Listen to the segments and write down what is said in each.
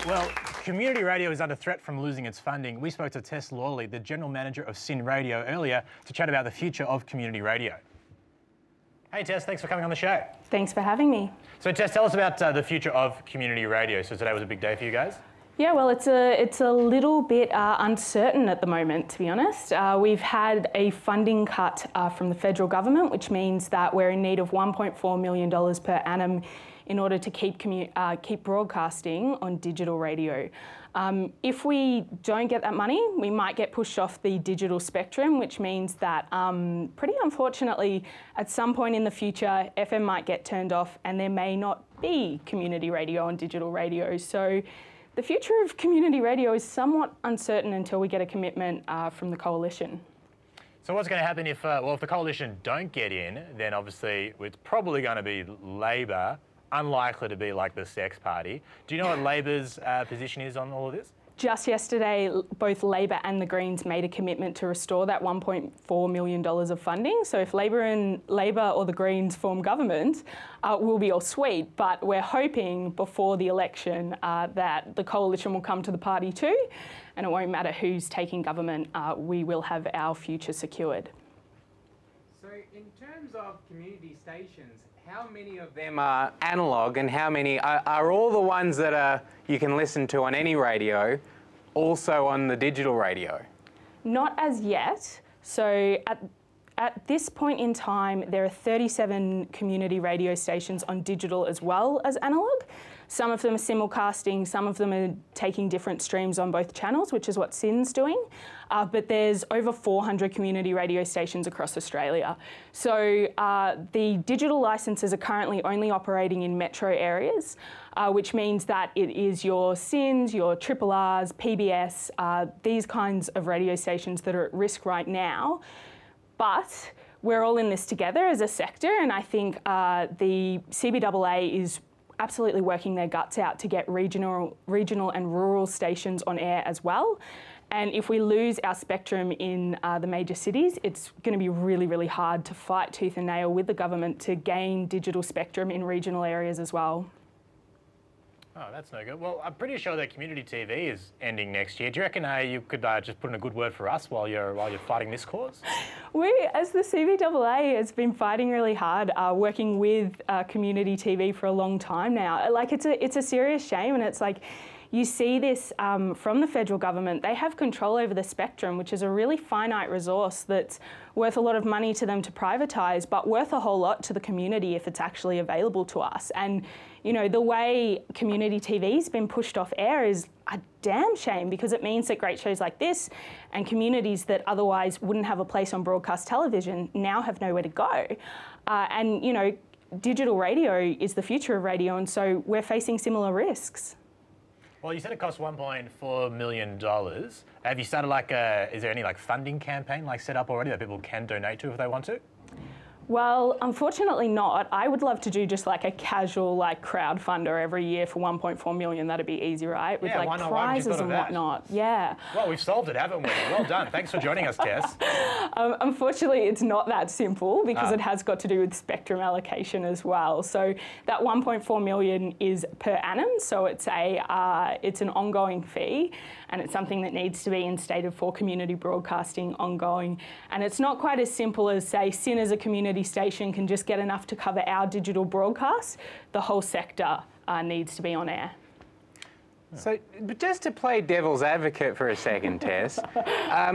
Well, community radio is under threat from losing its funding. We spoke to Tess Lawley, the General Manager of SYN Radio, earlier to chat about the future of community radio. Hey Tess, thanks for coming on the show. Thanks for having me. So Tess, tell us about the future of community radio. So today was a big day for you guys? Yeah, well, it's a little bit uncertain at the moment, to be honest. We've had a funding cut from the federal government, which means that we're in need of $1.4 million per annum in order to keep broadcasting on digital radio. If we don't get that money, we might get pushed off the digital spectrum, which means that pretty unfortunately, at some point in the future, FM might get turned off and there may not be community radio on digital radio. So the future of community radio is somewhat uncertain until we get a commitment from the coalition. So what's going to happen if, well, if the coalition don't get in, then obviously it's probably going to be Labor, unlikely to be like the Sex Party. Do you know what Labor's position is on all of this? Just yesterday, both Labor and the Greens made a commitment to restore that $1.4 million of funding. So if Labor or the Greens form government, we'll be all sweet. But we're hoping before the election that the coalition will come to the party too, and it won't matter who's taking government, we will have our future secured. So in terms of community stations, how many of them are analogue and how many are all the ones that you can listen to on any radio also on the digital radio? Not as yet. So at this point in time, there are 37 community radio stations on digital as well as analogue. Some of them are simulcasting, some of them are taking different streams on both channels, which is what SYN's doing. But there's over 400 community radio stations across Australia. So the digital licences are currently only operating in metro areas, which means that it is your SYNs, your Triple Rs, PBS, these kinds of radio stations that are at risk right now. But we're all in this together as a sector, and I think the CBAA is absolutely working their guts out to get regional and rural stations on air as well. And if we lose our spectrum in the major cities, it's going to be really, really hard to fight tooth and nail with the government to gain digital spectrum in regional areas as well. Oh, that's no good. Well, I'm pretty sure that community TV is ending next year. Do you reckon you could just put in a good word for us while you're fighting this cause? We, as the CBAA, has been fighting really hard, working with community TV for a long time now. Like, it's a serious shame, and it's like, you see this from the federal government. They have control over the spectrum, which is a really finite resource that's worth a lot of money to them to privatise, but worth a whole lot to the community if it's actually available to us. And, you know, the way community TV's been pushed off air is a damn shame, because it means that great shows like this and communities that otherwise wouldn't have a place on broadcast television now have nowhere to go. And, you know, digital radio is the future of radio, and so we're facing similar risks. Well, you said it costs $1.4 million. Have you started is there any funding campaign set up already that people can donate to if they want to? Well, unfortunately not. I would love to do just a casual crowdfunder every year for $1.4 million. That'd be easy, right? With why not? prizes and whatnot. Yeah. Well, we've solved it, haven't we? Well done. Thanks for joining us, Tess. Unfortunately, it's not that simple, because it has got to do with spectrum allocation as well. So that $1.4 million is per annum. So it's an ongoing fee, and it's something that needs to be instated for community broadcasting ongoing. And it's not quite as simple as, say, SYN as a community station can just get enough to cover our digital broadcast. The whole sector needs to be on air. So, but just to play devil's advocate for a second, Tess,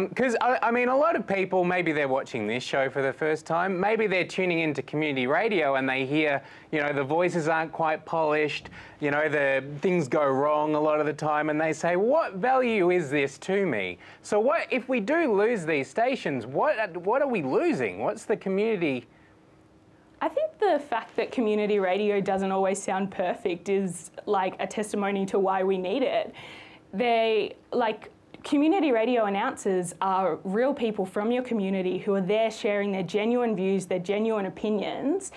because I mean, a lot of people, maybe they're watching this show for the first time, maybe they're tuning into community radio and they hear, you know, the voices aren't quite polished, you know, the things go wrong a lot of the time, and they say, what value is this to me? So what, if we do lose these stations, what are we losing? What's the community? I think the fact that community radio doesn't always sound perfect is a testimony to why we need it. Community radio announcers are real people from your community who are there sharing their genuine views, their genuine opinions.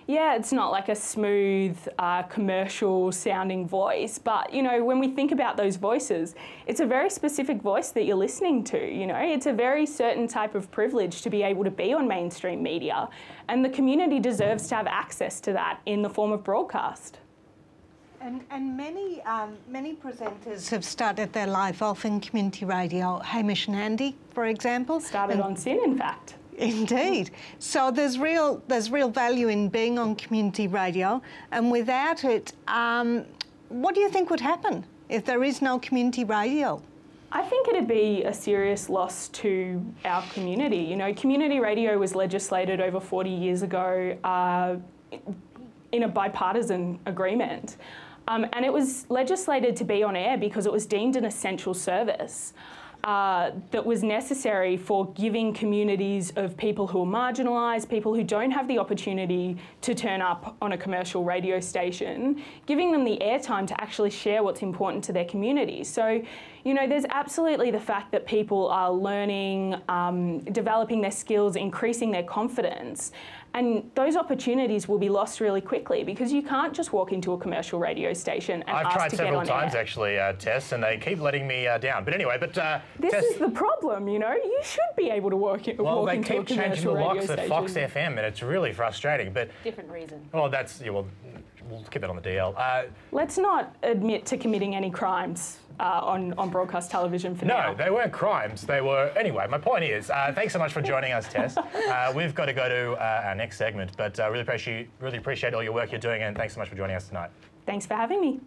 Yeah, it's not like a smooth, commercial sounding voice, but, you know, when we think about those voices, it's a very specific voice that you're listening to, you know. It's a very certain type of privilege to be able to be on mainstream media, and the community deserves to have access to that in the form of broadcast. And many presenters have started their life off in community radio. Hamish and Andy, for example. Started on SYN, in fact. Indeed. So there's real value in being on community radio, and without it, what do you think would happen if there is no community radio? I think it'd be a serious loss to our community. You know, community radio was legislated over 40 years ago in a bipartisan agreement. And it was legislated to be on air because it was deemed an essential service that was necessary for giving communities of people who are marginalised, people who don't have the opportunity to turn up on a commercial radio station, giving them the airtime to actually share what's important to their community. So, you know, there's absolutely the fact that people are learning, developing their skills, increasing their confidence. And those opportunities will be lost really quickly because you can't just walk into a commercial radio station and I've tried ask to get on several times air. Actually, Tess, and they keep letting me down. But anyway, This Tess, is the problem, you know. You should be able to walk into a commercial radio station. Well, they keep changing the locks at Fox FM, and it's really frustrating. But different reason. Well, we'll keep that on the DL. Let's not admit to committing any crimes on broadcast television for now. No, they weren't crimes. They were... Anyway, my point is, thanks so much for joining us, Tess. We've got to go to our next segment, but really appreciate all your work you're doing, and thanks so much for joining us tonight. Thanks for having me.